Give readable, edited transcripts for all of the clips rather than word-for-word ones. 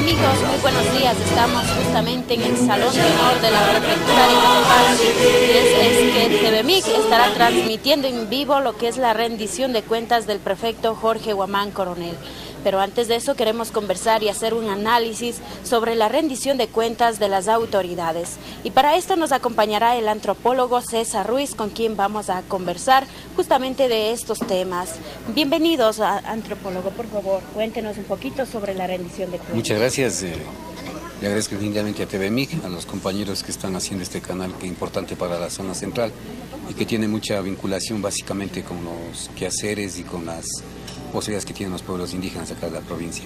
Amigos, muy buenos días. Estamos justamente en el Salón de Honor de la Prefectura de Cotopaxi. Es que TVMIC estará transmitiendo en vivo lo que es la rendición de cuentas del prefecto Jorge Guamán Coronel. Pero antes de eso queremos conversar y hacer un análisis sobre la rendición de cuentas de las autoridades. Y para esto nos acompañará el antropólogo César Ruiz, con quien vamos a conversar justamente de estos temas. Bienvenidos, antropólogo, por favor, cuéntenos un poquito sobre la rendición de cuentas. Muchas gracias. Le agradezco infinitamente a TVMIC, a los compañeros que están haciendo este canal que es importante para la zona central y que tiene mucha vinculación básicamente con los quehaceres y con las posibilidades que tienen los pueblos indígenas acá de la provincia.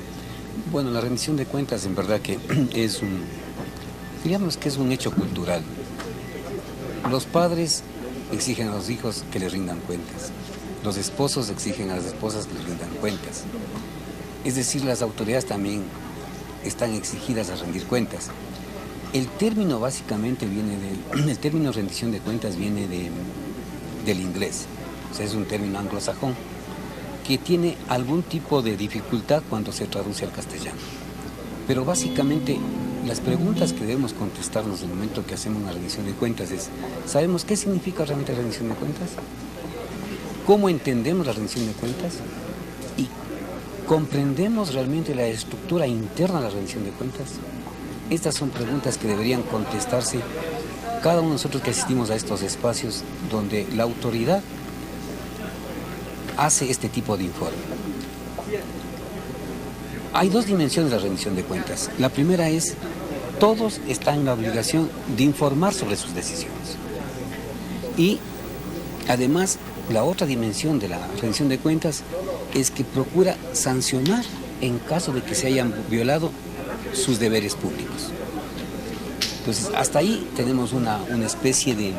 Bueno, la rendición de cuentas en verdad que diríamos que es un hecho cultural. Los padres exigen a los hijos que les rindan cuentas. Los esposos exigen a las esposas que les rindan cuentas. Es decir, las autoridades también están exigidas a rendir cuentas. El término básicamente el término rendición de cuentas viene del inglés. O sea, es un término anglosajón que tiene algún tipo de dificultad cuando se traduce al castellano. Pero básicamente las preguntas que debemos contestarnos en el momento que hacemos una rendición de cuentas es: ¿sabemos qué significa realmente la rendición de cuentas? ¿Cómo entendemos la rendición de cuentas? ¿Y comprendemos realmente la estructura interna de la rendición de cuentas? Estas son preguntas que deberían contestarse cada uno de nosotros que asistimos a estos espacios donde la autoridad hace este tipo de informe. Hay dos dimensiones de la rendición de cuentas. La primera es: todos están en la obligación de informar sobre sus decisiones. Y además, la otra dimensión de la rendición de cuentas es que procura sancionar en caso de que se hayan violado sus deberes públicos. Entonces, hasta ahí tenemos una especie de,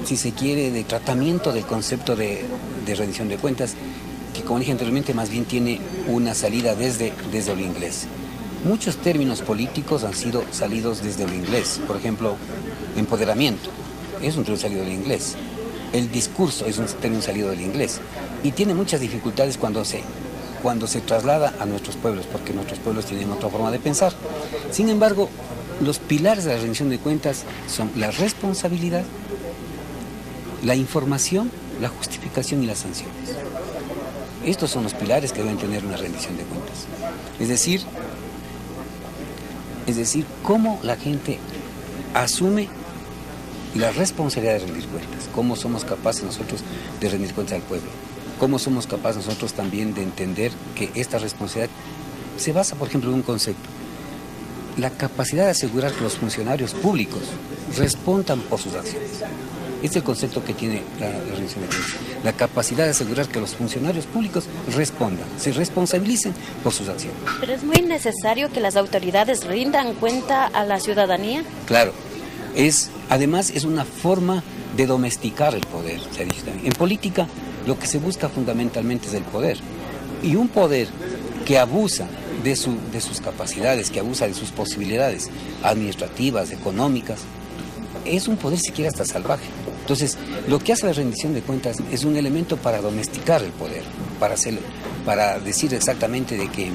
si se quiere, de tratamiento del concepto de rendición de cuentas, que, como dije anteriormente, más bien tiene una salida desde lo inglés. Muchos términos políticos han sido salidos desde lo inglés. Por ejemplo, empoderamiento es un término salido del inglés. El discurso es un término salido del inglés. Y tiene muchas dificultades cuando se traslada a nuestros pueblos, porque nuestros pueblos tienen otra forma de pensar. Sin embargo, los pilares de la rendición de cuentas son la responsabilidad, la información, la justificación y las sanciones. Estos son los pilares que deben tener una rendición de cuentas. Es decir, cómo la gente asume la responsabilidad de rendir cuentas, cómo somos capaces nosotros de rendir cuentas al pueblo, cómo somos capaces nosotros también de entender que esta responsabilidad se basa, por ejemplo, en un concepto: la capacidad de asegurar que los funcionarios públicos respondan por sus acciones. Este es el concepto que tiene la rendición de cuentas. La capacidad de asegurar que los funcionarios públicos respondan, se responsabilicen por sus acciones. ¿Pero es muy necesario que las autoridades rindan cuenta a la ciudadanía? Claro. Además, es una forma de domesticar el poder, se ha dicho también. En política, lo que se busca fundamentalmente es el poder. Y un poder que abusa de sus capacidades, que abusa de sus posibilidades administrativas, económicas, es un poder siquiera hasta salvaje. Entonces, lo que hace la rendición de cuentas es un elemento para domesticar el poder, para decir exactamente de que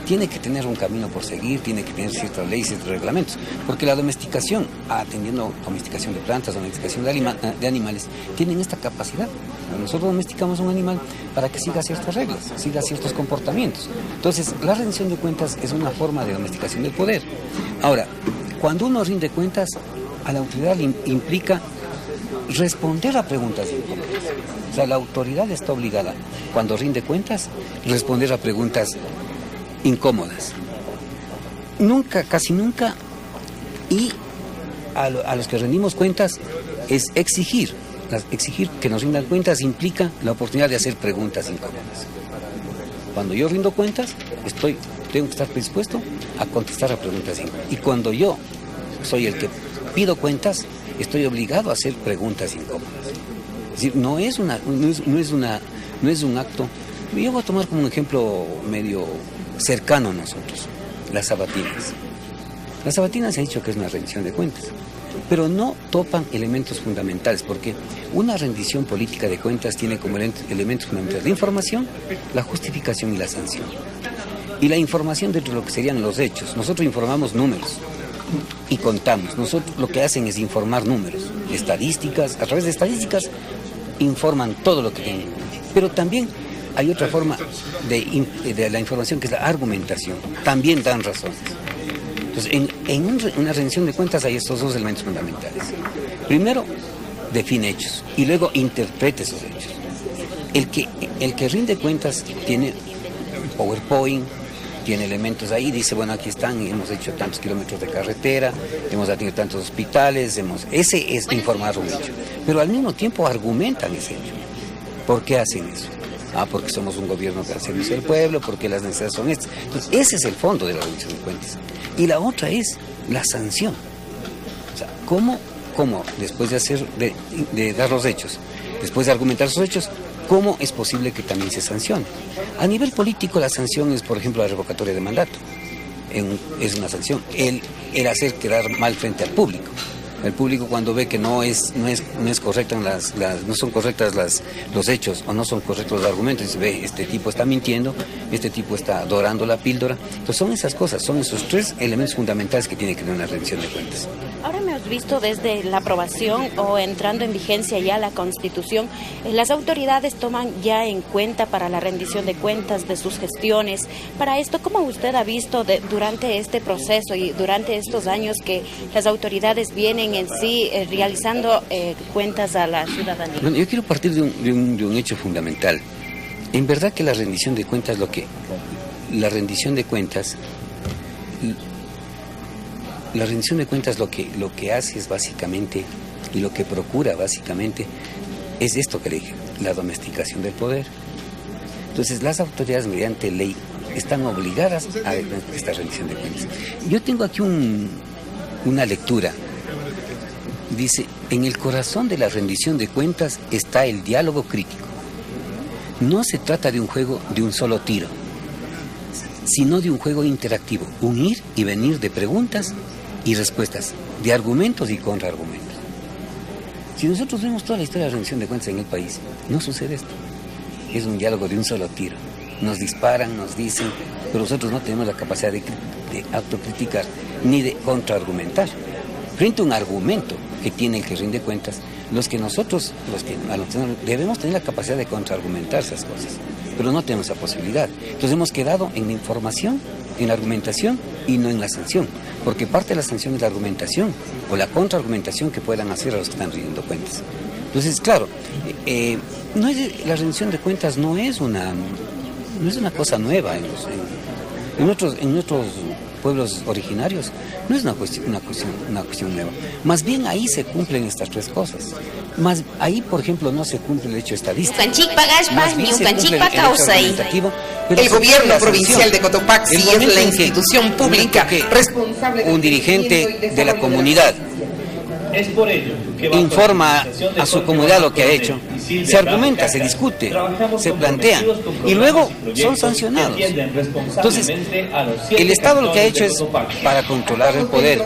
tiene que tener un camino por seguir, tiene que tener ciertas leyes, ciertos reglamentos, porque la domesticación, atendiendo domesticación de plantas, domesticación de animales, tienen esta capacidad. Nosotros domesticamos un animal para que siga ciertas reglas, siga ciertos comportamientos. Entonces, la rendición de cuentas es una forma de domesticación del poder. Ahora, cuando uno rinde cuentas, a la autoridad le implica responder a preguntas incómodas. O sea, la autoridad está obligada, cuando rinde cuentas, responder a preguntas incómodas. Nunca, casi nunca, y a los que rendimos cuentas es exigir que nos rindan cuentas implica la oportunidad de hacer preguntas incómodas. Cuando yo rindo cuentas, tengo que estar predispuesto a contestar a preguntas incómodas. Y cuando yo soy el que pido cuentas, estoy obligado a hacer preguntas incómodas. Es decir, no es un acto. Yo voy a tomar como un ejemplo medio cercano a nosotros, las sabatinas. Las sabatinas se ha dicho que es una rendición de cuentas, pero no topan elementos fundamentales, porque una rendición política de cuentas tiene como elementos fundamentales la información, la justificación y la sanción. y la información dentro de lo que serían los hechos. Nosotros informamos números y contamos. Nosotros lo que hacen es informar números, estadísticas. A través de estadísticas informan todo lo que tienen. Pero también hay otra forma de la información, que es la argumentación. También dan razones. Entonces, en una rendición de cuentas hay estos dos elementos fundamentales. Primero, define hechos y luego interprete esos hechos. El que rinde cuentas tiene PowerPoint, tiene elementos ahí, dice, bueno, aquí están, hemos hecho tantos kilómetros de carretera, hemos atendido tantos hospitales, ese es informar un hecho. Pero al mismo tiempo argumentan ese hecho. ¿Por qué hacen eso? Porque somos un gobierno que al servicio del pueblo, porque las necesidades son estas. Entonces, ese es el fondo de la rendición de cuentas. Y la otra es la sanción. O sea, ¿cómo después de dar los hechos, después de argumentar esos hechos, cómo es posible que también se sancione? A nivel político, la sanción es, por ejemplo, la revocatoria de mandato. Es una sanción. El hacer quedar mal frente al público. El público, cuando ve que no son correctas los hechos o no son correctos los argumentos, dice, ve, este tipo está mintiendo, este tipo está dorando la píldora. Entonces son esas cosas, son esos tres elementos fundamentales que tiene que tener una rendición de cuentas. Ahora hemos visto desde la aprobación o entrando en vigencia ya la Constitución, las autoridades toman ya en cuenta para la rendición de cuentas de sus gestiones. Para esto, ¿cómo usted ha visto durante este proceso y durante estos años que las autoridades vienen en sí realizando cuentas a la ciudadanía? Bueno, yo quiero partir de un hecho fundamental. En verdad que la rendición de cuentas lo que hace es básicamente, y lo que procura básicamente, es esto que le dije, la domesticación del poder. Entonces las autoridades mediante ley están obligadas a esta rendición de cuentas. Yo tengo aquí una lectura. Dice, en el corazón de la rendición de cuentas está el diálogo crítico. No se trata de un juego de un solo tiro, sino de un juego interactivo, un ir y venir de preguntas y respuestas, de argumentos y contraargumentos. Si nosotros vemos toda la historia de la rendición de cuentas en el país, no sucede esto. Es un diálogo de un solo tiro. Nos disparan, nos dicen, pero nosotros no tenemos la capacidad de autocriticar ni de contraargumentar. Frente a un argumento que tiene el que rinde cuentas, nosotros debemos tener la capacidad de contraargumentar esas cosas, pero no tenemos esa posibilidad. Entonces hemos quedado en la información, en la argumentación y no en la sanción, porque parte de la sanción es la argumentación o la contraargumentación que puedan hacer a los que están rindiendo cuentas. Entonces, claro, la rendición de cuentas no es una cosa nueva en otros pueblos originarios. No es una cuestión nueva. Más bien ahí se cumplen estas tres cosas. Más ahí, por ejemplo, no se cumple el hecho estadístico. El gobierno provincial de Cotopaxi es la institución pública responsable de un dirigente de la comunidad informa a su comunidad lo que ha hecho, se argumenta, se discute, se plantea y luego son sancionados. Entonces, el Estado lo que ha hecho es para controlar el poder,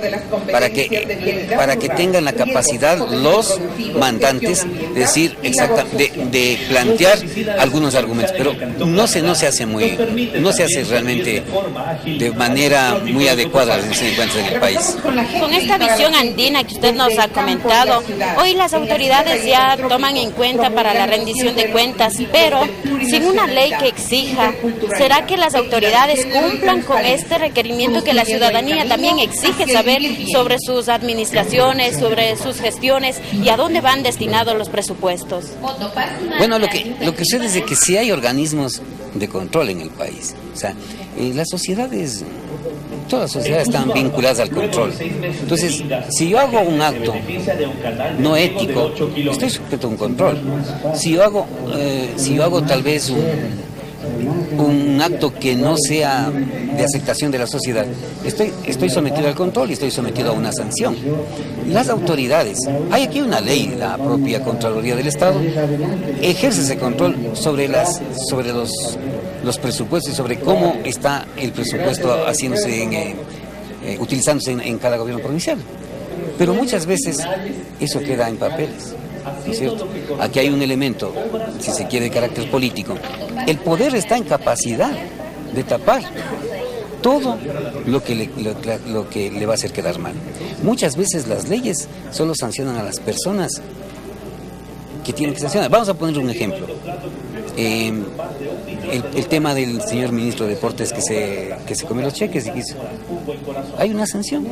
para que tengan la capacidad los mandantes de decir de plantear algunos argumentos, pero no se hace realmente de manera muy adecuada la rendición de cuentas en el país. Con esta visión andina que usted nos ha comentado, hoy las autoridades ya toman en cuenta para la rendición de cuentas, pero sin una ley que exija, ¿será que las autoridades cumplan con este requerimiento que la ciudadanía también exige saber sobre sus administraciones, sobre sus gestiones y a dónde van destinados los presupuestos? Bueno, lo que sucede es de que sí hay organismos de control en el país. O sea, las sociedades, todas las sociedades están vinculadas al control. Entonces, si yo hago un acto no ético, estoy sujeto a un control. Si yo hago tal vez un acto que no sea de aceptación de la sociedad, estoy sometido al control y estoy sometido a una sanción. Las autoridades, hay aquí una ley, la propia Contraloría del Estado, ejerce ese control sobre los presupuestos y sobre cómo está el presupuesto utilizándose en cada gobierno provincial. Pero muchas veces eso queda en papeles, ¿no es cierto? Aquí hay un elemento, si se quiere, de carácter político. El poder está en capacidad de tapar todo lo que le va a hacer quedar mal. Muchas veces las leyes solo sancionan a las personas que tienen que sancionar. Vamos a poner un ejemplo. El tema del señor ministro de Deportes que se comió los cheques y quiso. Hay una sanción.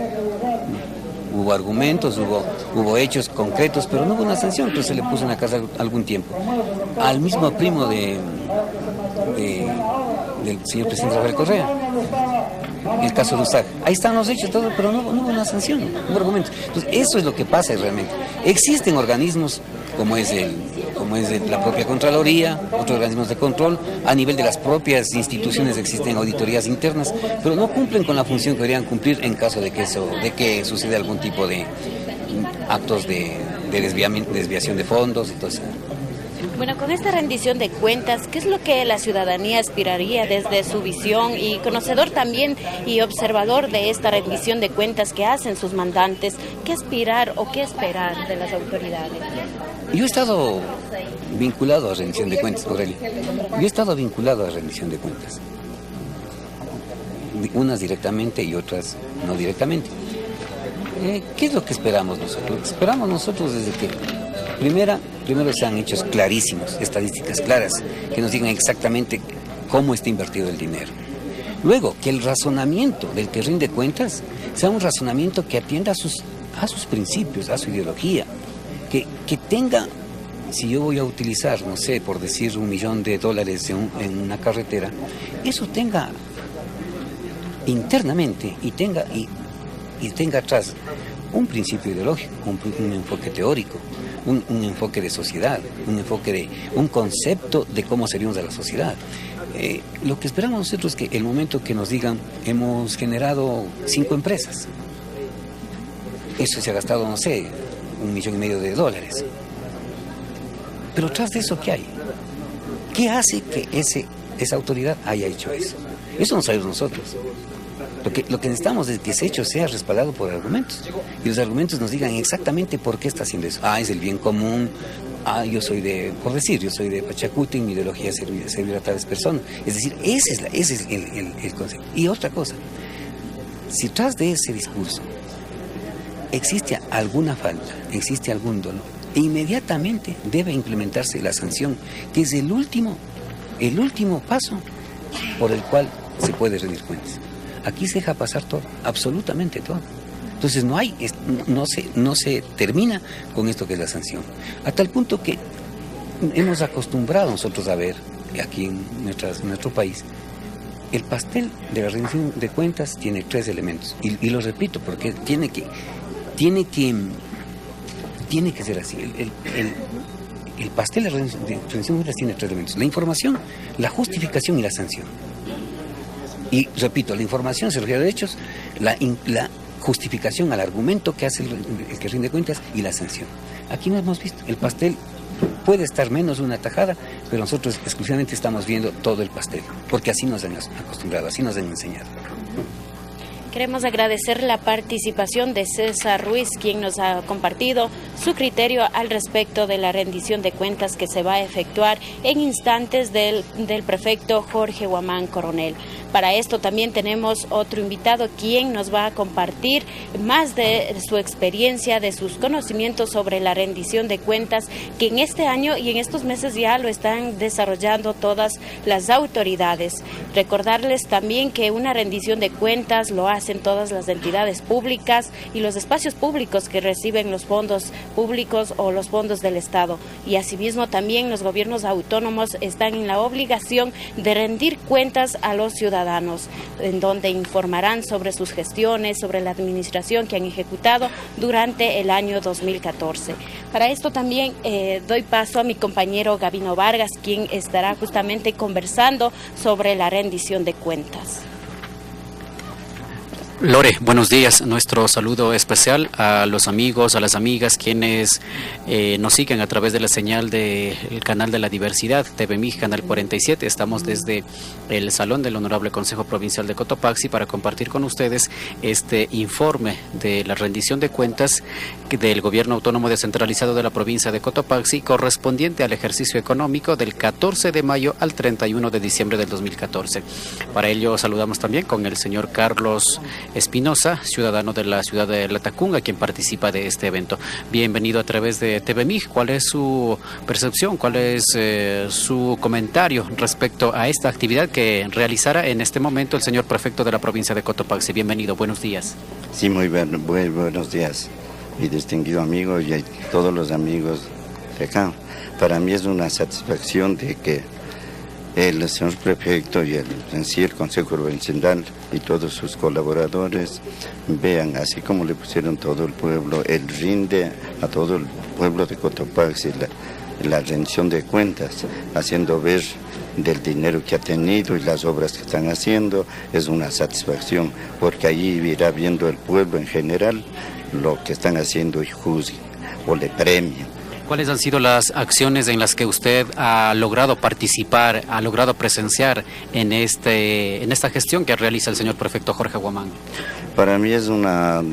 Hubo argumentos, hubo hechos concretos, pero no hubo una sanción, entonces se le puso en la cárcel algún tiempo. Al mismo primo del señor presidente Rafael Correa, el caso de USAG. Ahí están los hechos, todo, pero no hubo una sanción, no hubo argumentos. Entonces, eso es lo que pasa realmente. Existen organismos como es la propia Contraloría, otros organismos de control, a nivel de las propias instituciones existen auditorías internas, pero no cumplen con la función que deberían cumplir en caso de que suceda algún tipo de actos de desviación de fondos y todo eso. Bueno, con esta rendición de cuentas, ¿qué es lo que la ciudadanía aspiraría desde su visión y conocedor también y observador de esta rendición de cuentas que hacen sus mandantes? ¿Qué aspirar o qué esperar de las autoridades? Yo he estado vinculado a rendición de cuentas, Aurelio. Yo he estado vinculado a rendición de cuentas. Unas directamente y otras no directamente. ¿Qué es lo que esperamos nosotros? Lo que esperamos nosotros desde que primero sean hechos clarísimos, estadísticas claras, que nos digan exactamente cómo está invertido el dinero. Luego, que el razonamiento del que rinde cuentas sea un razonamiento que atienda a sus principios, a su ideología, que tenga, si yo voy a utilizar, no sé, por decir $1 millón en una carretera, eso tenga internamente y tenga atrás un principio ideológico, un enfoque teórico, un enfoque de sociedad, un concepto de cómo seríamos de la sociedad. Lo que esperamos nosotros es que el momento que nos digan hemos generado 5 empresas, eso se ha gastado, no sé, $1,5 millones. Pero tras de eso, ¿qué hay? ¿Qué hace que esa autoridad haya hecho eso? Eso no sabemos nosotros. Lo que necesitamos es que ese hecho sea respaldado por argumentos. Y los argumentos nos digan exactamente por qué está haciendo eso. Es el bien común. Yo soy de Pachacuti, mi ideología es servir a tales personas. Es decir, ese es el concepto. Y otra cosa, si tras de ese discurso existe alguna falta, existe algún dolor, inmediatamente debe implementarse la sanción, que es el último paso por el cual se puede rendir cuentas. Aquí se deja pasar todo, absolutamente todo. Entonces no se termina con esto que es la sanción. A tal punto que hemos acostumbrado nosotros a ver aquí en nuestro país, el pastel de la rendición de cuentas tiene 3 elementos. Y lo repito porque tiene que ser así. El pastel de rendición de cuentas tiene 3 elementos: la información, la justificación y la sanción. Y repito, la información se refiere a hechos, la justificación al argumento que hace el que rinde cuentas y la sanción. Aquí no hemos visto. El pastel puede estar menos de una tajada, pero nosotros exclusivamente estamos viendo todo el pastel, porque así nos han acostumbrado, así nos han enseñado. Queremos agradecer la participación de César Ruiz, quien nos ha compartido su criterio al respecto de la rendición de cuentas que se va a efectuar en instantes del prefecto Jorge Guamán Coronel. Para esto también tenemos otro invitado quien nos va a compartir más de su experiencia, de sus conocimientos sobre la rendición de cuentas, que en este año y en estos meses ya lo están desarrollando todas las autoridades. Recordarles también que una rendición de cuentas lo hacen todas las entidades públicas y los espacios públicos que reciben los fondos públicos o los fondos del Estado. Y asimismo también los gobiernos autónomos están en la obligación de rendir cuentas a los ciudadanos, en donde informarán sobre sus gestiones, sobre la administración que han ejecutado durante el año 2014. Para esto también doy paso a mi compañero Gabino Vargas, quien estará justamente conversando sobre la rendición de cuentas. Lore, buenos días. Nuestro saludo especial a los amigos, a las amigas quienes nos siguen a través de la señal del canal de la diversidad, TVMIG, canal 47. Estamos desde el Salón del Honorable Consejo Provincial de Cotopaxi para compartir con ustedes este informe de la rendición de cuentas del Gobierno Autónomo Descentralizado de la provincia de Cotopaxi correspondiente al ejercicio económico del 14 de mayo al 31 de diciembre del 2014. Para ello saludamos también con el señor Carlos Espinosa, ciudadano de la ciudad de Latacunga, quien participa de este evento. Bienvenido a través de TVMIG. ¿Cuál es su percepción? ¿Cuál es su comentario respecto a esta actividad que realizará en este momento el señor prefecto de la provincia de Cotopaxi? Bienvenido, buenos días. Sí, muy buenos días, mi distinguido amigo y a todos los amigos de acá. Para mí es una satisfacción de que el señor prefecto y el Consejo Provincial y todos sus colaboradores vean, así como le pusieron todo el pueblo, él rinde a todo el pueblo de Cotopaxi la rendición de cuentas, haciendo ver del dinero que ha tenido y las obras que están haciendo. Es una satisfacción, porque allí irá viendo el pueblo en general lo que están haciendo y juzgue o le premian. ¿Cuáles han sido las acciones en las que usted ha logrado participar, ha logrado presenciar en esta gestión que realiza el señor prefecto Jorge Guamán? Para mí es una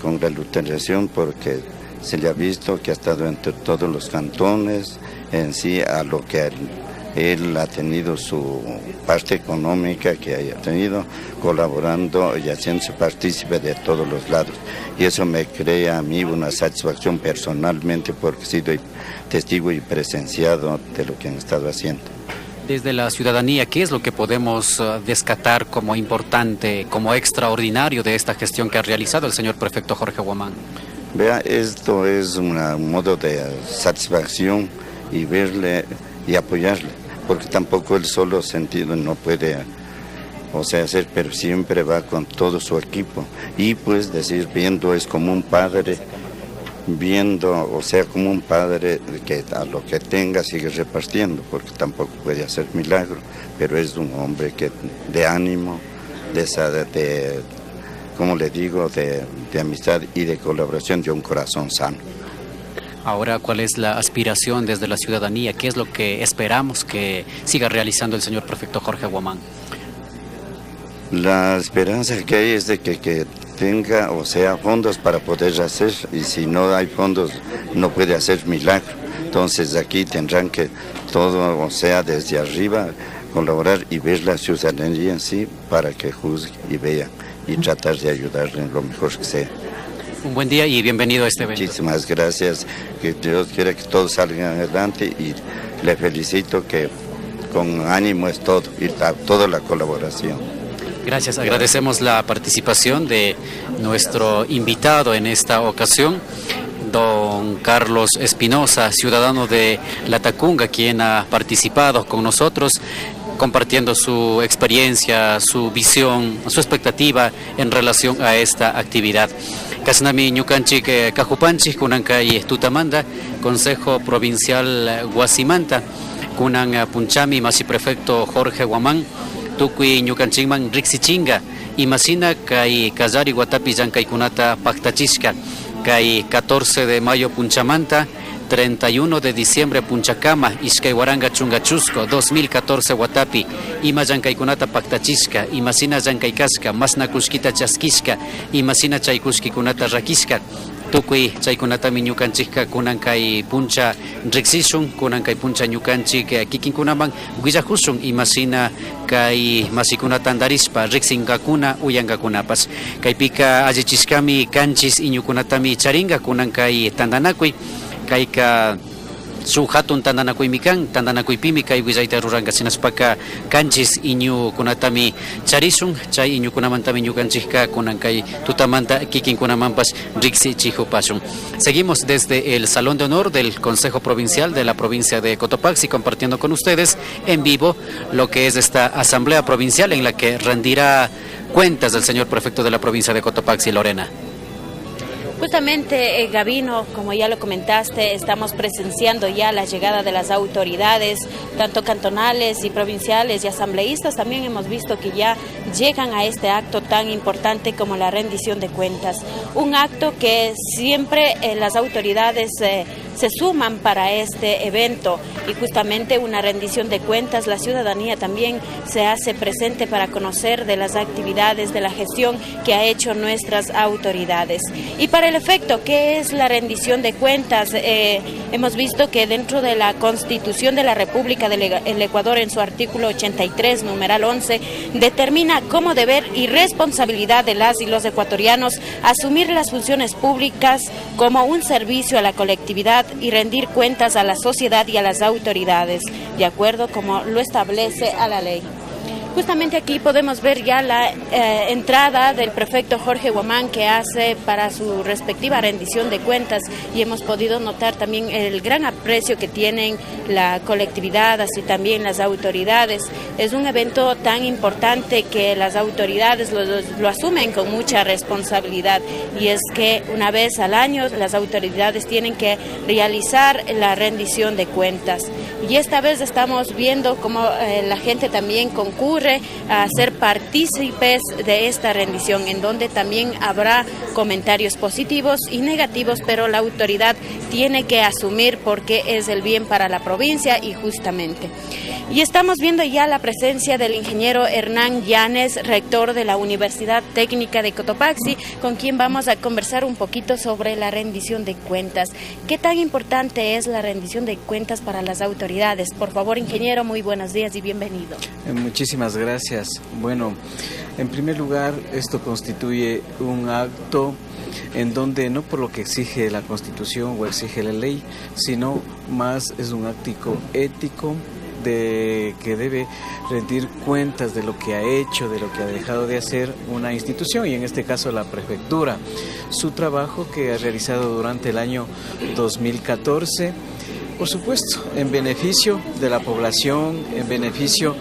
congratulación, porque se le ha visto que ha estado entre todos los cantones en sí, a lo que él ha tenido su parte económica que haya tenido, colaborando y haciéndose partícipe de todos los lados. Y eso me crea a mí una satisfacción personalmente, porque he sido testigo y presenciado de lo que han estado haciendo. Desde la ciudadanía, ¿qué es lo que podemos descartar como importante, como extraordinario de esta gestión que ha realizado el señor prefecto Jorge Guamán? Vea, esto es un modo de satisfacción y verle y apoyarle, porque tampoco él solo sentido no puede, hacer, pero siempre va con todo su equipo. Y pues decir, viendo, es como un padre, como un padre que a lo que tenga sigue repartiendo, porque tampoco puede hacer milagro, pero es un hombre que de ánimo, como le digo, de amistad y de colaboración, de un corazón sano. Ahora, ¿cuál es la aspiración desde la ciudadanía? ¿Qué es lo que esperamos que siga realizando el señor prefecto Jorge Guamán? La esperanza que hay es de que tenga, fondos para poder hacer, y si no hay fondos no puede hacer milagro. Entonces aquí tendrán que todo, desde arriba, colaborar y ver la ciudadanía en sí para que juzgue y vea y tratar de ayudarle en lo mejor que sea. Un buen día y bienvenido a este evento. Muchísimas gracias, que Dios quiera que todos salgan adelante, y le felicito que con ánimo es todo y toda la colaboración. Gracias, agradecemos la participación de nuestro invitado en esta ocasión, don Carlos Espinosa, ciudadano de Latacunga, quien ha participado con nosotros compartiendo su experiencia, su visión, su expectativa en relación a esta actividad. Kasnami ñukanchik Cajupanchik, kunankay Tutamanda, Consejo Provincial Guasimanta, kunan Punchami, Masi Prefecto Jorge Guamán, Tukui ñukanchikman Rixichinga, Imasina kay Kazari Guatapi Llankaykunata Paktachishka, kay 14 de mayo Punchamanta, 31 de diciembre Punchacama, Ishkaywaranga Chungachusco, 2014 Guatapi, Ima Llankaykunata Paktachishka, Imasina Llankaykaska, Masnakushkita Chaskishka, Imasina Chaykushkikunata Rakishka, Tukui Chaykunatami ñukanchikka kunankay puncha Rixishun, kunankay puncha ñukanchik kikinkunaman Guillajushun, Imasina kay masikunata andarispa Rixingakuna uyangakunapas. Kaypika allichishkami kanchis iñukunatami charinga kunankay tandanakuy. Kayka su hatun tandanakuymi kan, tandanakuypimi kay willayta ruranqa, sinaspaka kanchis iñukunatami charisun, chay iñukunamantami ñukanchikka kunankay tutamanta kikinkunamanpas riqsichijupashun. Seguimos desde el Salón de Honor del Consejo Provincial de la provincia de Cotopaxi, compartiendo con ustedes en vivo lo que es esta asamblea provincial en la que rendirá cuentas del señor prefecto de la provincia de Cotopaxi, Lorena. Justamente, Gabino, como ya lo comentaste, estamos presenciando ya la llegada de las autoridades, tanto cantonales y provinciales y asambleístas. También hemos visto que ya llegan a este acto tan importante como la rendición de cuentas. Un acto que siempre las autoridades se suman para este evento, y justamente una rendición de cuentas, la ciudadanía también se hace presente para conocer de las actividades, de la gestión que ha hecho nuestras autoridades. Y para el efecto, ¿qué es la rendición de cuentas? Hemos visto que dentro de la Constitución de la República del Ecuador, en su artículo 83, numeral 11, determina como deber y responsabilidad de las y los ecuatorianos asumir las funciones públicas como un servicio a la colectividad y rendir cuentas a la sociedad y a las autoridades, de acuerdo como lo establece a la ley. Justamente aquí podemos ver ya la entrada del prefecto Jorge Guamán, que hace para su respectiva rendición de cuentas, y hemos podido notar también el gran aprecio que tienen la colectividad, así también las autoridades. Es un evento tan importante que las autoridades lo asumen con mucha responsabilidad, y es que una vez al año las autoridades tienen que realizar la rendición de cuentas. Y esta vez estamos viendo cómo la gente también concurre a ser partícipes de esta rendición, en donde también habrá comentarios positivos y negativos, pero la autoridad tiene que asumir porque es el bien para la provincia, y justamente. Y estamos viendo ya la presencia del ingeniero Hernán Llanes, rector de la Universidad Técnica de Cotopaxi, con quien vamos a conversar un poquito sobre la rendición de cuentas. ¿Qué tan importante es la rendición de cuentas para las autoridades? Por favor, ingeniero, muy buenos días y bienvenido. Muchísimas gracias. Bueno, en primer lugar, esto constituye un acto en donde no por lo que exige la Constitución o exige la ley, sino más es un acto ético que debe rendir cuentas de lo que ha hecho, de lo que ha dejado de hacer una institución, y en este caso la prefectura. Su trabajo que ha realizado durante el año 2014, por supuesto, en beneficio de la población, en beneficio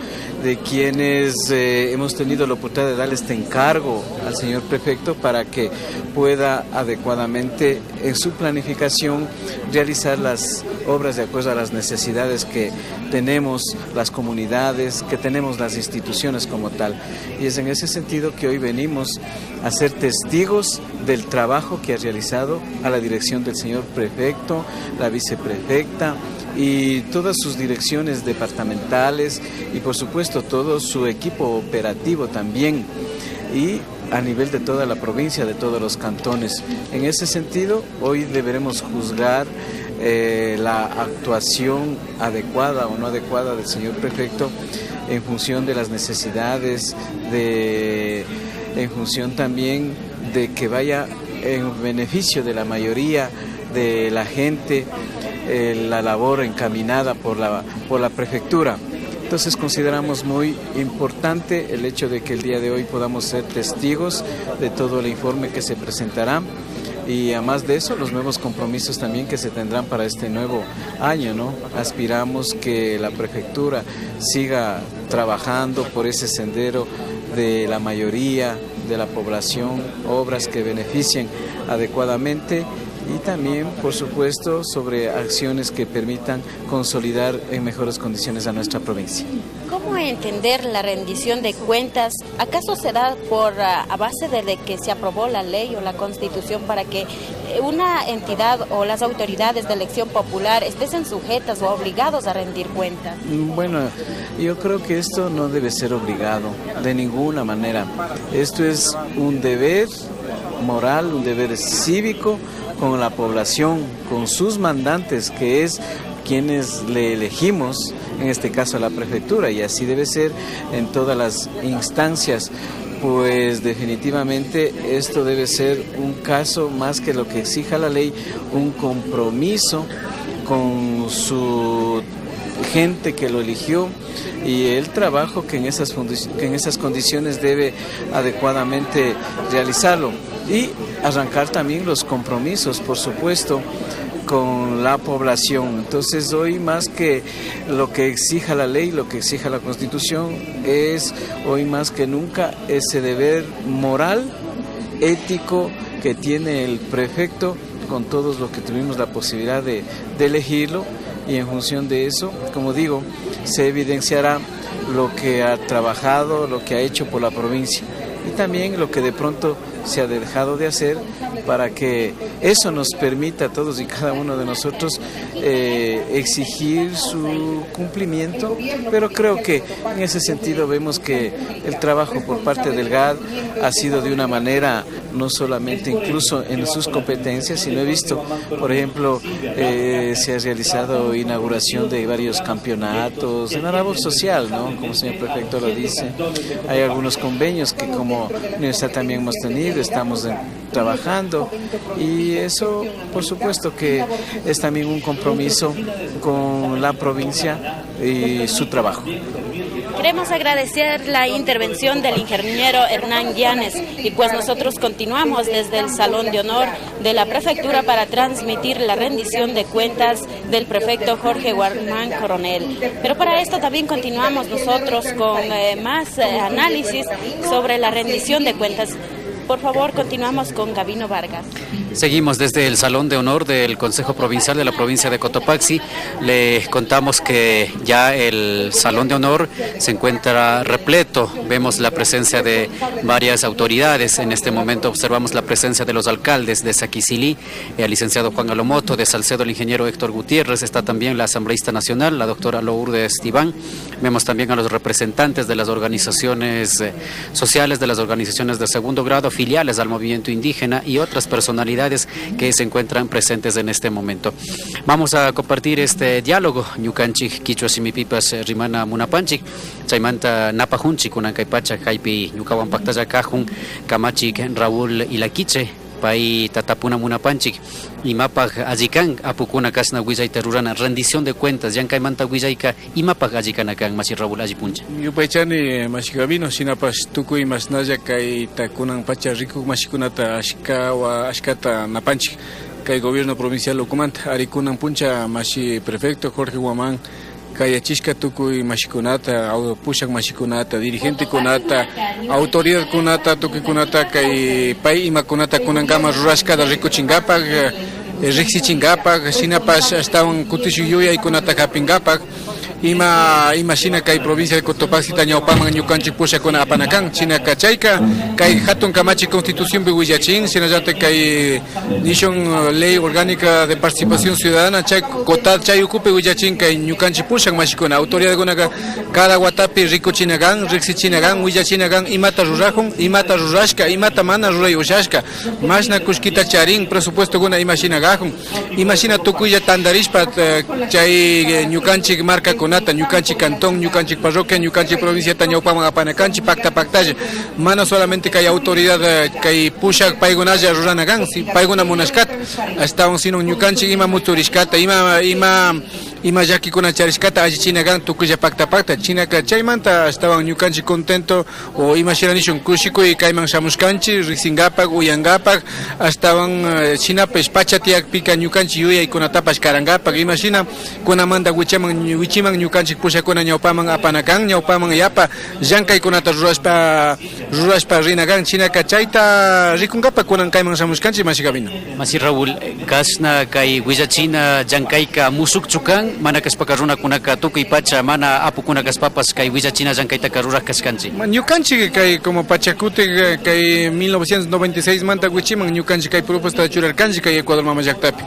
de quienes hemos tenido la oportunidad de darle este encargo al señor prefecto para que pueda adecuadamente en su planificación realizar las obras de acuerdo a las necesidades que tenemos las comunidades, que tenemos las instituciones como tal. Y es en ese sentido que hoy venimos a ser testigos del trabajo que ha realizado a la dirección del señor prefecto, la viceprefecta y todas sus direcciones departamentales, y por supuesto todo su equipo operativo también, y a nivel de toda la provincia, de todos los cantones. En ese sentido, hoy deberemos juzgar la actuación adecuada o no adecuada del señor prefecto en función de las necesidades, en función también de que vaya en beneficio de la mayoría de la gente, la labor encaminada por la prefectura. Entonces consideramos muy importante el hecho de que el día de hoy podamos ser testigos de todo el informe que se presentará, y además de eso los nuevos compromisos también que se tendrán para este nuevo año, ¿no? Aspiramos que la prefectura siga trabajando por ese sendero de la mayoría de la población, obras que beneficien adecuadamente, y también, por supuesto, sobre acciones que permitan consolidar en mejores condiciones a nuestra provincia. ¿Cómo entender la rendición de cuentas? ¿Acaso se da a base de que se aprobó la ley o la Constitución para que una entidad o las autoridades de elección popular estén sujetas o obligados a rendir cuentas? Bueno, yo creo que esto no debe ser obligado de ninguna manera. Esto es un deber moral, un deber cívico con la población, con sus mandantes, que es quienes le elegimos, en este caso a la prefectura, y así debe ser en todas las instancias. Pues definitivamente esto debe ser un caso, más que lo que exija la ley, un compromiso con su gente que lo eligió, y el trabajo que en esas condiciones debe adecuadamente realizarlo, y arrancar también los compromisos, por supuesto, con la población. Entonces hoy, más que lo que exija la ley, lo que exija la Constitución, es hoy más que nunca ese deber moral, ético, que que tiene el prefecto con todos los que tuvimos la posibilidad de elegirlo, y en función de eso, como digo, se evidenciará lo que ha trabajado, lo que ha hecho por la provincia y también lo que de pronto se ha dejado de hacer, para que eso nos permita a todos y cada uno de nosotros exigir su cumplimiento. Pero creo que en ese sentido vemos que el trabajo por parte del GAD ha sido de una manera no solamente incluso en sus competencias, sino he visto, por ejemplo, se ha realizado inauguración de varios campeonatos en la labor social, ¿no? Como el señor prefecto lo dice, hay algunos convenios que como universidad también hemos tenido, estamos trabajando, y eso por supuesto que es también un compromiso con la provincia y su trabajo. Queremos agradecer la intervención del ingeniero Hernán Llanes, y pues nosotros continuamos desde el Salón de Honor de la Prefectura para transmitir la rendición de cuentas del prefecto Jorge Guarmán Coronel. Pero para esto también continuamos nosotros con más análisis sobre la rendición de cuentas. Por favor, continuamos con Gabino Vargas. Seguimos desde el Salón de Honor del Consejo Provincial de la provincia de Cotopaxi. Le contamos que ya el Salón de Honor se encuentra repleto. Vemos la presencia de varias autoridades. En este momento observamos la presencia de los alcaldes de Saquicilí, el licenciado Juan Alomoto, de Salcedo el ingeniero Héctor Gutiérrez. Está también la asambleísta nacional, la doctora Lourdes Tibán. Vemos también a los representantes de las organizaciones sociales, de las organizaciones de segundo grado, filiales al movimiento indígena y otras personalidades que se encuentran presentes en este momento. Vamos a compartir este diálogo. Ñukanchik quichua simipipas rimana munapanchik, chaymanta napajunchik kunankaypacha kaypi ñukawan paktalla kajun kamachik Raúl Ilaquiche pay tatapuna munapanchik imapaj allikan apukuna kasna willayta rurana rendición de cuentas llank'aymanta willayka imapaj allikana kan masi Raúl allipuncha. Yupaychani masi Gabino sinapas tukuy masnalla kay takunan pacha rikuk masikunata ashkata napanchik kay gobierno provincial ukumanta arikunan puncha masi prefecto Jorge Guamán kayachishka tukuy mashikunata, pushak mashikunata, dirigente kunata, autoridad kunata, tukuy kunata kay pay imakunata kunankama rurashka da rikuchingapak, riksichingapak, shinapas astawan kutishuyuya kunata kapingapak. Ima shina kay provincia de Cotopaxi ñawpaman ñukanchik pushakuna apanakan china kachayka kay hatun kamachi constitución biwillachin sinallate kay nishon ley orgánica de participación ciudadana chay kota chay ukupe willachin kay ñukanchik pushak mashikuna autoridad gunaka cada watapi rikuchinagan riksichinagan willachinagan imata rurajun imata rurashka imata mana ruray ushashka mashna kushkita charin presupuesto guna imashinagajun imashina tukuya tandarishpa chay ñukanchik marca kunata ñukanchik cantón ñukanchik parroquia ñukanchik provincia ñawpaman apanakanchik pactalla mana solamente kay autoridad kay pushak paygunalla ruranagan si payguna munashkata astawan sino ñukanchik ima muturishkata ima llakikuna charishkata allichinagan tukulla pacta chinaka chaymanta estaban ñukanchik contento o imashiranishun kushikuy kayman shamushkanchik riqsingapak uyangapak estaban chinapesh pachatiakpika ñukanchik yuyaykunatapash karangapak imashina kunamanta wichiman ñukanchik pushakuna ñawpaman apanakan ñawpaman yapa llankaykunata rurashpa rinagan chinaka chayta rikungapak kunan kayman shamushkanchik masi Gabino. Masi Raúl, kasna kay willachina llankayka musukchukan mana kaspaka runakunaka tukuy pacha mana apukuna kaspapas kay willachina llankayta rurak kaskanchik. Ñukanchik kay como Pachacute kay 1996 manta wichiman ñukanchik kay propuesta de churarkanchik kay Ecuador mama llaktapi.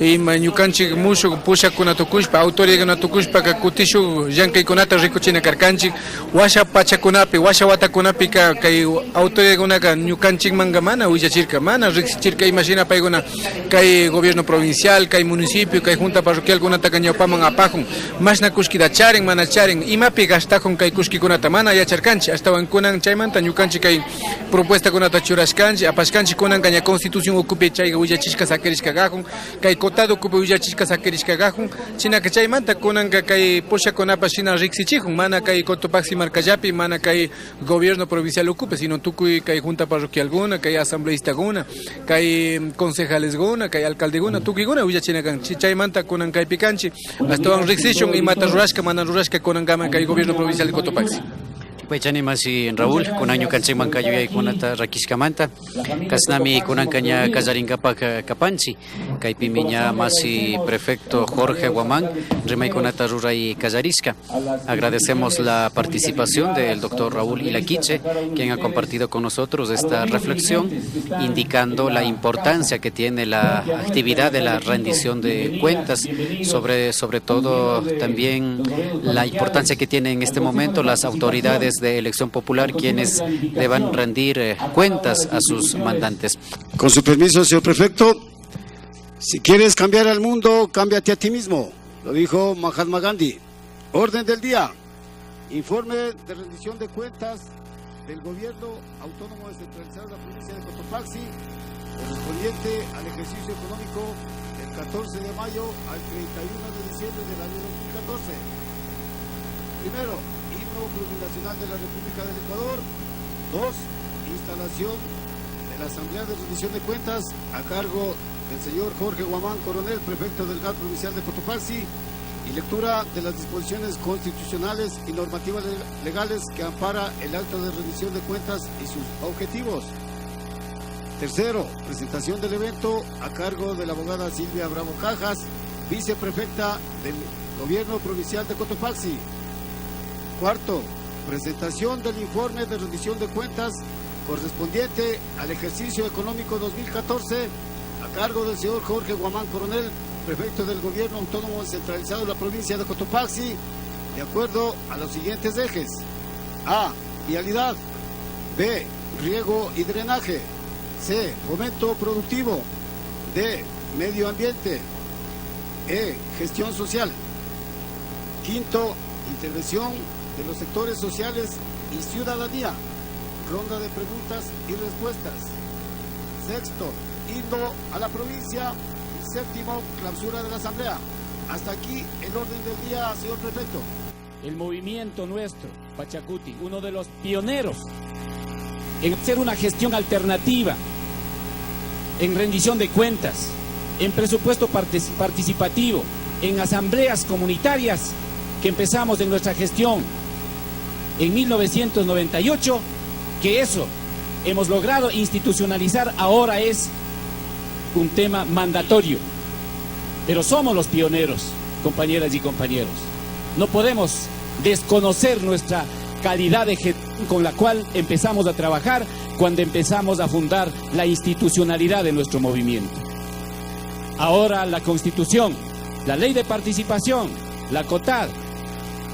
Ima ñukanchik mushuk pushakuna tukushpa autoridad tukushpa ka kutishu llankaykunata rikuchina karkanchik washa pachakunapi washa watakunapi kay autoridad gunaka ñukanchik manga mana willachirka mana riksichirka imashina payguna kay gobierno provincial kay municipio kay junta parroquial kunata ñawpaman apajun mashna kushkita charin mana charin imapi gastajun kay kushkikunata mana yacharkanchik astawan kunan chaymanta ñukanchik kay propuesta kunata churashkanchik apashkanchik kunan kaña constitución ocupe chayga willachishka sakirishka gajun kay kotado ocupe willachishka sakirishka gajun chinaka chaymanta kunan kay pushakunapas shina riksichijun mana kay Cotopaxi marcallapi mana kay gobierno provincial ocupe sino tukuy kay junta parroquial guna kay asambleísta guna kay concejales guna kay alcalde guna tukuy guna willachinakan chaymanta kunan kay pikanchi hasta riksishun y mata rurashka mana rurashka kunan kay gobierno provincial de Cotopaxi. Yupaychani masi Raúl, kunaño kanchaymankayo yaykunata rakishkamanta, kasnami kunankaña kallarinkapak kapanchi, kaypimi ña masi prefecto Jorge Guamán, rimaykunata ruray kallarisca. Agradecemos la participación del doctor Raúl Ilaquiche, quien ha compartido con nosotros esta reflexión, indicando la importancia que tiene la actividad de la rendición de cuentas, sobre todo también la importancia que tienen en este momento las autoridades de elección popular, quienes deban rendir cuentas a sus mandantes. Con su permiso, señor prefecto, si quieres cambiar al mundo, cámbiate a ti mismo, lo dijo Mahatma Gandhi. Orden del día, informe de rendición de cuentas del gobierno autónomo descentralizado de la provincia de Cotopaxi, correspondiente al ejercicio económico del 14 de mayo al 31 de diciembre del año 2014. Primero, himno plurinacional de la República del Ecuador. 2. Instalación de la Asamblea de Rendición de Cuentas a cargo del señor Jorge Guamán Coronel, prefecto del GAL provincial de Cotopaxi, y lectura de las disposiciones constitucionales y normativas legales que ampara el acto de rendición de cuentas y sus objetivos. Tercero, presentación del evento a cargo de la abogada Silvia Bravo Cajas, viceprefecta del Gobierno Provincial de Cotopaxi. Cuarto, presentación del informe de rendición de cuentas correspondiente al ejercicio económico 2014 a cargo del señor Jorge Guamán Coronel, prefecto del Gobierno Autónomo Descentralizado de la provincia de Cotopaxi, de acuerdo a los siguientes ejes: A. Vialidad. B. Riego y drenaje. C. Fomento productivo. D. Medio ambiente. E. Gestión social. Quinto, intervención de los sectores sociales y ciudadanía. Ronda de preguntas y respuestas. Sexto, himno a la provincia. Y séptimo, clausura de la asamblea. Hasta aquí el orden del día, señor prefecto. El movimiento nuestro, Pachacuti, uno de los pioneros en hacer una gestión alternativa, en rendición de cuentas, en presupuesto participativo, en asambleas comunitarias, que empezamos en nuestra gestión en 1998, que eso hemos logrado institucionalizar, ahora es un tema mandatorio. Pero somos los pioneros, compañeras y compañeros. No podemos desconocer nuestra calidad de gestión con la cual empezamos a trabajar cuando empezamos a fundar la institucionalidad de nuestro movimiento. Ahora la Constitución, la Ley de Participación, la COTAD,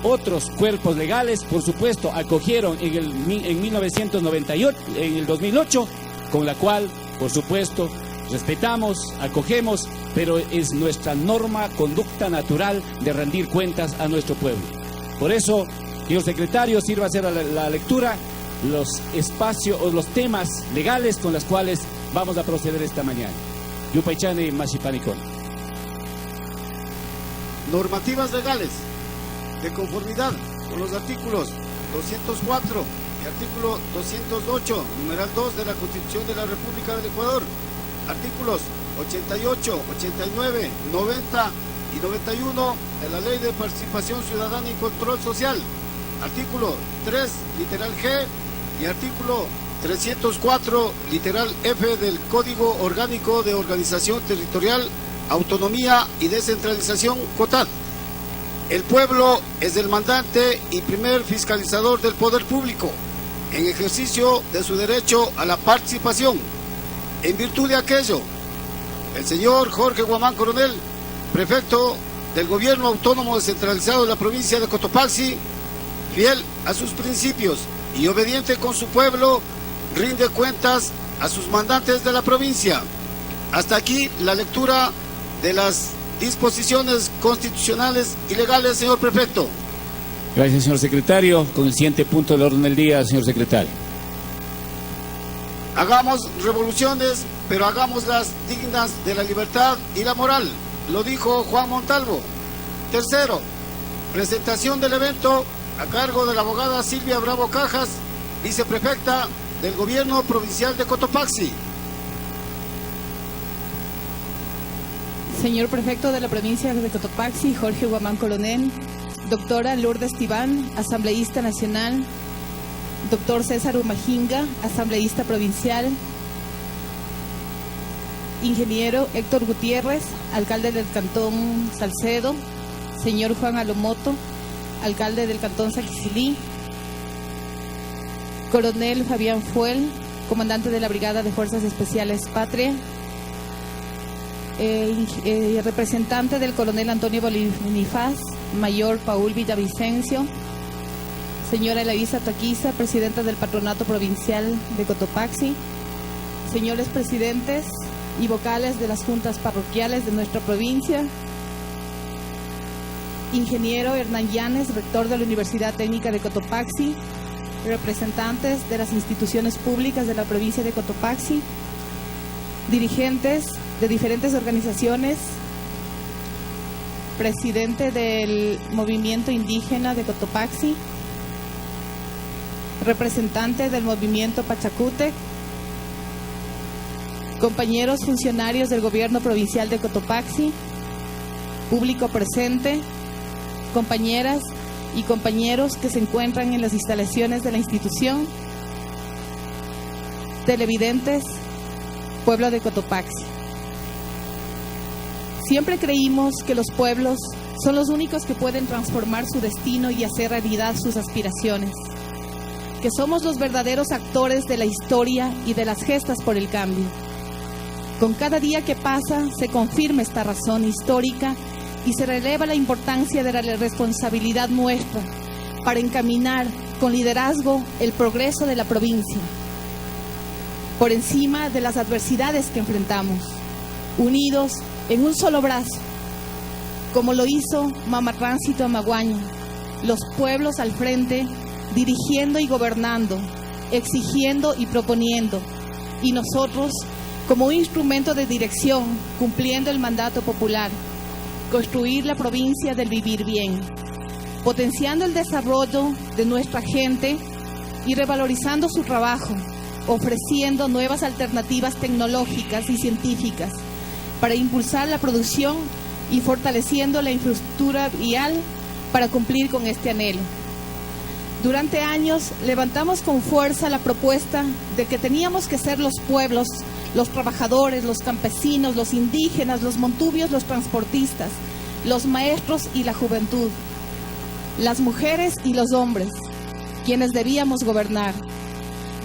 otros cuerpos legales, por supuesto, acogieron en 1998, en el 2008, con la cual, por supuesto, respetamos, acogemos, pero es nuestra norma, conducta natural de rendir cuentas a nuestro pueblo. Por eso, señor secretario, sirva a hacer la lectura, los espacios o los temas legales con los cuales vamos a proceder esta mañana. Yupaychani Mashipanicón. Normativas legales de conformidad con los artículos 204 y artículo 208, numeral 2 de la Constitución de la República del Ecuador, artículos 88, 89, 90 y 91 de la Ley de Participación Ciudadana y Control Social, artículo 3, literal G, y artículo 304, literal F del Código Orgánico de Organización Territorial, Autonomía y Descentralización, COTAD. El pueblo es el mandante y primer fiscalizador del poder público en ejercicio de su derecho a la participación. En virtud de aquello, el señor Jorge Guamán Coronel, prefecto del Gobierno Autónomo Descentralizado de la provincia de Cotopaxi, fiel a sus principios y obediente con su pueblo, rinde cuentas a sus mandantes de la provincia. Hasta aquí la lectura de las disposiciones constitucionales y legales, señor prefecto. Gracias, señor secretario. Con el siguiente punto del orden del día, señor secretario. Hagamos revoluciones, pero hagámoslas dignas de la libertad y la moral, lo dijo Juan Montalvo. Tercero, presentación del evento a cargo de la abogada Silvia Bravo Cajas, viceprefecta del Gobierno Provincial de Cotopaxi. Señor prefecto de la provincia de Cotopaxi, Jorge Guamán Coronel, doctora Lourdes Tibán, asambleísta nacional, doctor César Umajinga, asambleísta provincial, ingeniero Héctor Gutiérrez, alcalde del Cantón Salcedo, señor Juan Alomoto, alcalde del Cantón Saquicilí, coronel Fabián Fuel, comandante de la Brigada de Fuerzas Especiales Patria, representante del coronel Antonio Bonifaz, mayor Paul Villavicencio, señora Eloísa Taquiza, presidenta del Patronato Provincial de Cotopaxi, señores presidentes y vocales de las juntas parroquiales de nuestra provincia, ingeniero Hernán Llanes, rector de la Universidad Técnica de Cotopaxi, representantes de las instituciones públicas de la provincia de Cotopaxi, dirigentes de diferentes organizaciones, presidente del movimiento indígena de Cotopaxi, representante del movimiento Pachacútec, compañeros funcionarios del gobierno provincial de Cotopaxi, público presente, compañeras y compañeros que se encuentran en las instalaciones de la institución, televidentes, pueblo de Cotopaxi. Siempre creímos que los pueblos son los únicos que pueden transformar su destino y hacer realidad sus aspiraciones, que somos los verdaderos actores de la historia y de las gestas por el cambio. Con cada día que pasa se confirma esta razón histórica y se releva la importancia de la responsabilidad nuestra para encaminar con liderazgo el progreso de la provincia, por encima de las adversidades que enfrentamos, unidos en un solo brazo, como lo hizo Mama Tránsito Amaguaña, los pueblos al frente, dirigiendo y gobernando, exigiendo y proponiendo, y nosotros como un instrumento de dirección, cumpliendo el mandato popular, construir la provincia del vivir bien, potenciando el desarrollo de nuestra gente y revalorizando su trabajo, ofreciendo nuevas alternativas tecnológicas y científicas para impulsar la producción y fortaleciendo la infraestructura vial para cumplir con este anhelo. Durante años levantamos con fuerza la propuesta de que teníamos que ser los pueblos, los trabajadores, los campesinos, los indígenas, los montubios, los transportistas, los maestros y la juventud, las mujeres y los hombres, quienes debíamos gobernar.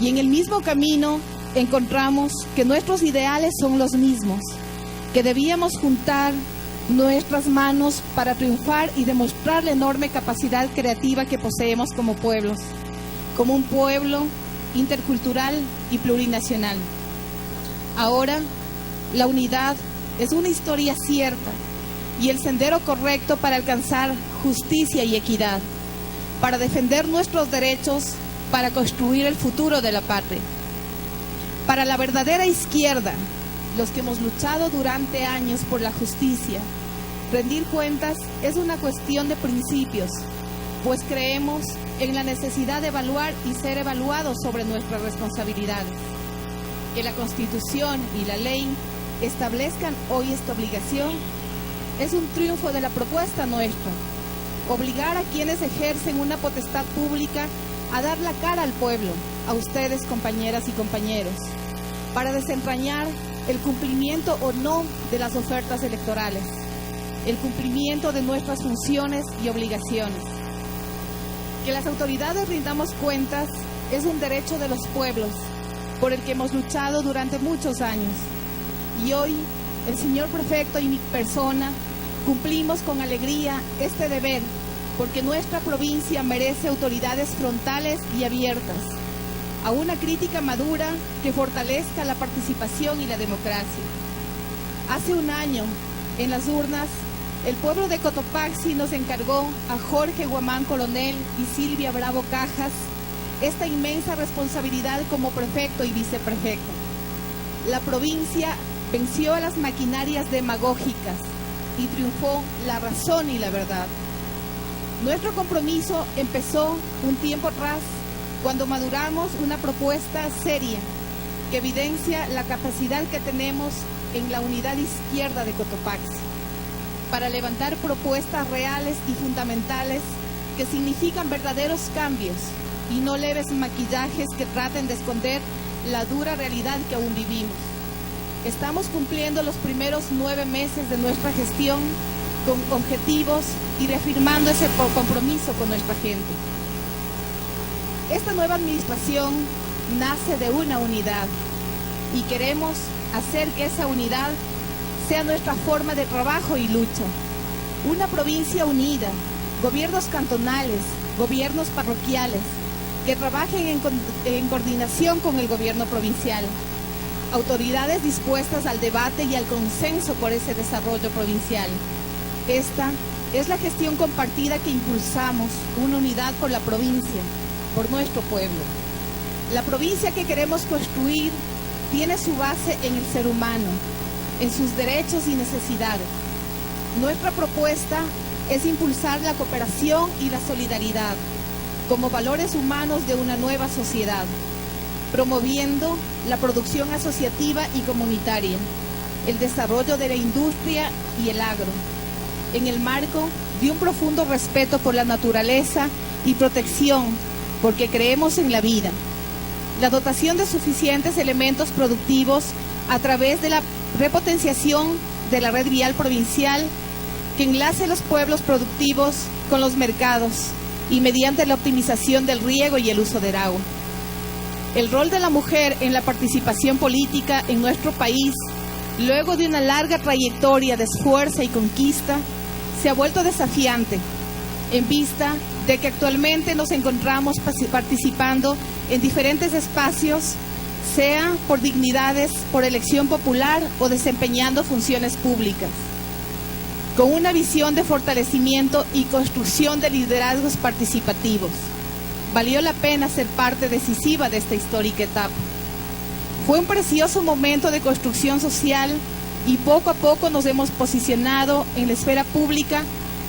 Y en el mismo camino encontramos que nuestros ideales son los mismos, que debíamos juntar nuestras manos para triunfar y demostrar la enorme capacidad creativa que poseemos como pueblos, como un pueblo intercultural y plurinacional. Ahora, la unidad es una historia cierta y el sendero correcto para alcanzar justicia y equidad, para defender nuestros derechos, para construir el futuro de la patria. Para la verdadera izquierda, los que hemos luchado durante años por la justicia, rendir cuentas es una cuestión de principios, pues creemos en la necesidad de evaluar y ser evaluados sobre nuestras responsabilidades. Que la Constitución y la ley establezcan hoy esta obligación es un triunfo de la propuesta nuestra. Obligar a quienes ejercen una potestad pública a dar la cara al pueblo, a ustedes, compañeras y compañeros, para desentrañar el cumplimiento o no de las ofertas electorales, el cumplimiento de nuestras funciones y obligaciones. Que las autoridades rindamos cuentas es un derecho de los pueblos, por el que hemos luchado durante muchos años. Y hoy, el señor prefecto y mi persona cumplimos con alegría este deber, porque nuestra provincia merece autoridades frontales y abiertas a una crítica madura que fortalezca la participación y la democracia. Hace un año, en las urnas, el pueblo de Cotopaxi nos encargó a Jorge Guamán Coronel y Silvia Bravo Cajas esta inmensa responsabilidad como prefecto y viceprefecto. La provincia venció a las maquinarias demagógicas y triunfó la razón y la verdad. Nuestro compromiso empezó un tiempo atrás, cuando maduramos una propuesta seria que evidencia la capacidad que tenemos en la unidad izquierda de Cotopaxi para levantar propuestas reales y fundamentales que significan verdaderos cambios y no leves maquillajes que traten de esconder la dura realidad que aún vivimos. Estamos cumpliendo los primeros 9 meses de nuestra gestión con objetivos y reafirmando ese compromiso con nuestra gente. Esta nueva administración nace de una unidad y queremos hacer que esa unidad sea nuestra forma de trabajo y lucha. Una provincia unida, gobiernos cantonales, gobiernos parroquiales, que trabajen en coordinación con el gobierno provincial, autoridades dispuestas al debate y al consenso por ese desarrollo provincial. Esta es la gestión compartida que impulsamos, una unidad por la provincia, por nuestro pueblo. La provincia que queremos construir tiene su base en el ser humano, en sus derechos y necesidades. Nuestra propuesta es impulsar la cooperación y la solidaridad como valores humanos de una nueva sociedad, promoviendo la producción asociativa y comunitaria, el desarrollo de la industria y el agro, en el marco de un profundo respeto por la naturaleza y protección, porque creemos en la vida. La dotación de suficientes elementos productivos a través de la repotenciación de la red vial provincial que enlace los pueblos productivos con los mercados y mediante la optimización del riego y el uso del agua. El rol de la mujer en la participación política en nuestro país, luego de una larga trayectoria de esfuerzo y conquista, se ha vuelto desafiante, en vista de que actualmente nos encontramos participando en diferentes espacios, sea por dignidades, por elección popular o desempeñando funciones públicas, con una visión de fortalecimiento y construcción de liderazgos participativos. Valió la pena ser parte decisiva de esta histórica etapa. Fue un precioso momento de construcción social y poco a poco nos hemos posicionado en la esfera pública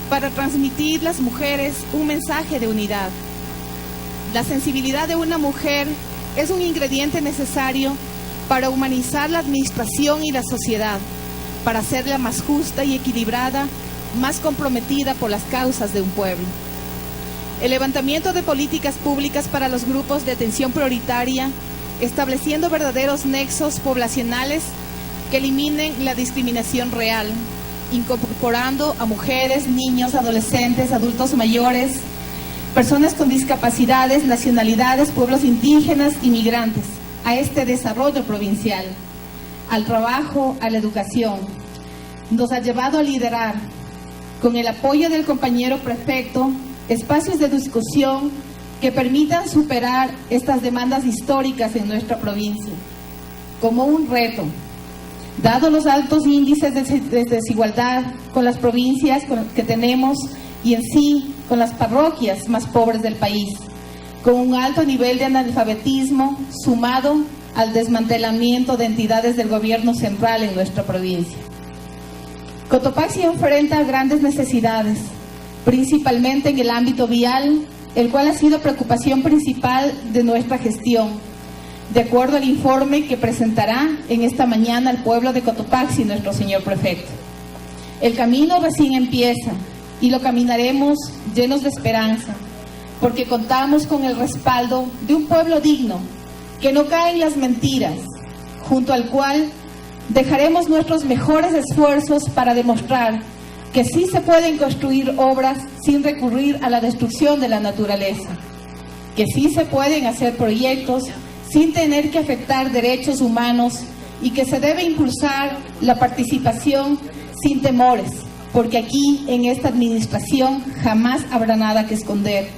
para transmitir a las mujeres un mensaje de unidad. La sensibilidad de una mujer es un ingrediente necesario para humanizar la administración y la sociedad, para hacerla más justa y equilibrada, más comprometida por las causas de un pueblo. El levantamiento de políticas públicas para los grupos de atención prioritaria, estableciendo verdaderos nexos poblacionales que eliminen la discriminación real, incorporando a mujeres, niños, adolescentes, adultos mayores, personas con discapacidades, nacionalidades, pueblos indígenas y migrantes, a este desarrollo provincial, al trabajo, a la educación. Nos ha llevado a liderar, con el apoyo del compañero prefecto, espacios de discusión que permitan superar estas demandas históricas en nuestra provincia, como un reto, dado los altos índices de desigualdad con las provincias que tenemos y en sí con las parroquias más pobres del país, con un alto nivel de analfabetismo sumado al desmantelamiento de entidades del gobierno central en nuestra provincia. Cotopaxi enfrenta grandes necesidades, principalmente en el ámbito vial, el cual ha sido preocupación principal de nuestra gestión, de acuerdo al informe que presentará en esta mañana al pueblo de Cotopaxi nuestro señor prefecto. El camino recién empieza y lo caminaremos llenos de esperanza, porque contamos con el respaldo de un pueblo digno, que no cae en las mentiras, junto al cual dejaremos nuestros mejores esfuerzos para demostrar que sí se pueden construir obras sin recurrir a la destrucción de la naturaleza, que sí se pueden hacer proyectos sin tener que afectar derechos humanos y que se debe impulsar la participación sin temores, porque aquí en esta administración jamás habrá nada que esconder.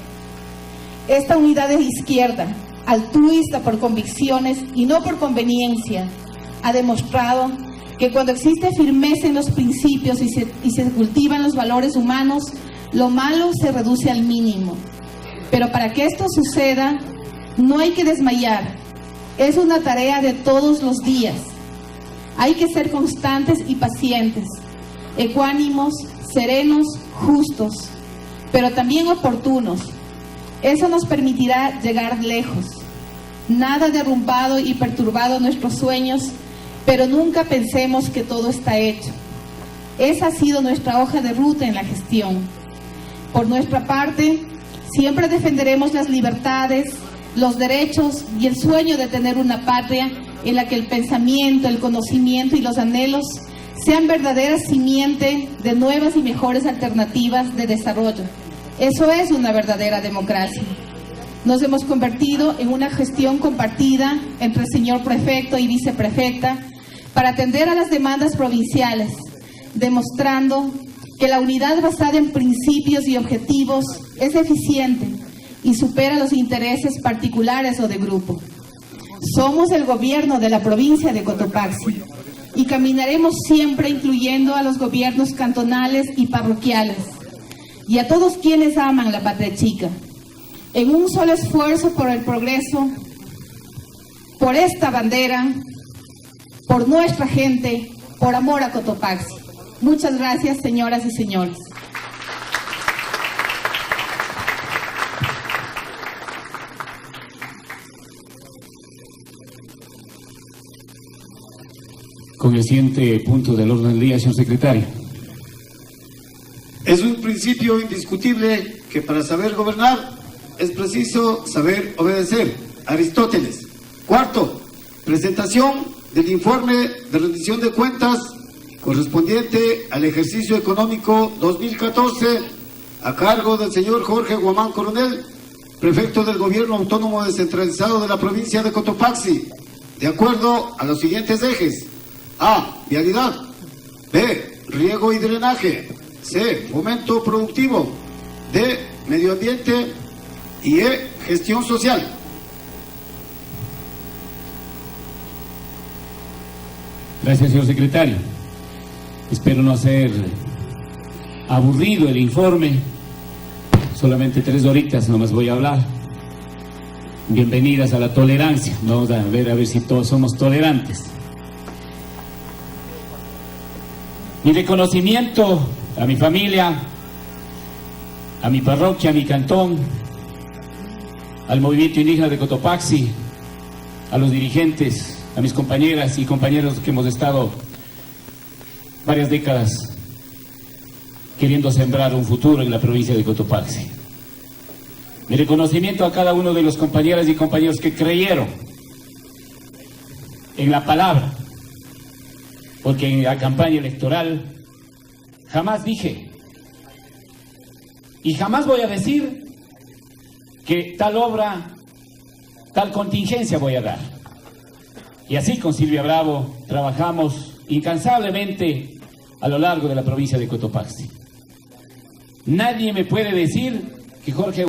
Esta unidad de izquierda, altruista por convicciones y no por conveniencia, ha demostrado que cuando existe firmeza en los principios y se cultivan los valores humanos, lo malo se reduce al mínimo. Pero para que esto suceda, no hay que desmayar. Es una tarea de todos los días. Hay que ser constantes y pacientes, ecuánimos, serenos, justos, pero también oportunos. Eso nos permitirá llegar lejos. Nada derrumbado y perturbado nuestros sueños, pero nunca pensemos que todo está hecho. Esa ha sido nuestra hoja de ruta en la gestión. Por nuestra parte, Siempre defenderemos las libertades, los derechos y el sueño de tener una patria en la que el pensamiento, el conocimiento y los anhelos sean verdaderas simiente de nuevas y mejores alternativas de desarrollo. Eso es una verdadera democracia. Nos hemos convertido en una gestión compartida entre el señor prefecto y viceprefecta para atender a las demandas provinciales, demostrando que la unidad basada en principios y objetivos es eficiente y supera los intereses particulares o de grupo. Somos el gobierno de la provincia de Cotopaxi y caminaremos siempre incluyendo a los gobiernos cantonales y parroquiales y a todos quienes aman la patria chica, en un solo esfuerzo por el progreso, por esta bandera, por nuestra gente, por amor a Cotopaxi. Muchas gracias, señoras y señores. Con el siguiente punto del orden del día, señor secretario. Es un principio indiscutible que para saber gobernar es preciso saber obedecer. Aristóteles. Cuarto, presentación del informe de rendición de cuentas correspondiente al ejercicio económico 2014 a cargo del señor Jorge Guamán Coronel, prefecto del Gobierno Autónomo Descentralizado de la provincia de Cotopaxi, de acuerdo a los siguientes ejes: A. Vialidad. B. Riego y drenaje. C. Fomento productivo. D. Medio ambiente. Y E. Gestión social. Gracias, señor secretario. Espero no hacer aburrido el informe. Solamente 3 horitas nomás voy a hablar. Bienvenidas a la tolerancia. Vamos a ver si todos somos tolerantes. Mi reconocimiento a mi familia, a mi parroquia, a mi cantón, al movimiento indígena de Cotopaxi, a los dirigentes, a mis compañeras y compañeros que hemos estado varias décadas queriendo sembrar un futuro en la provincia de Cotopaxi. Mi reconocimiento a cada uno de los compañeras y compañeros que creyeron en la palabra, porque en la campaña electoral jamás dije y jamás voy a decir que tal obra, tal contingencia voy a dar. Y así con Silvia Bravo trabajamos incansablemente a lo largo de la provincia de Cotopaxi. Nadie me puede decir que Jorge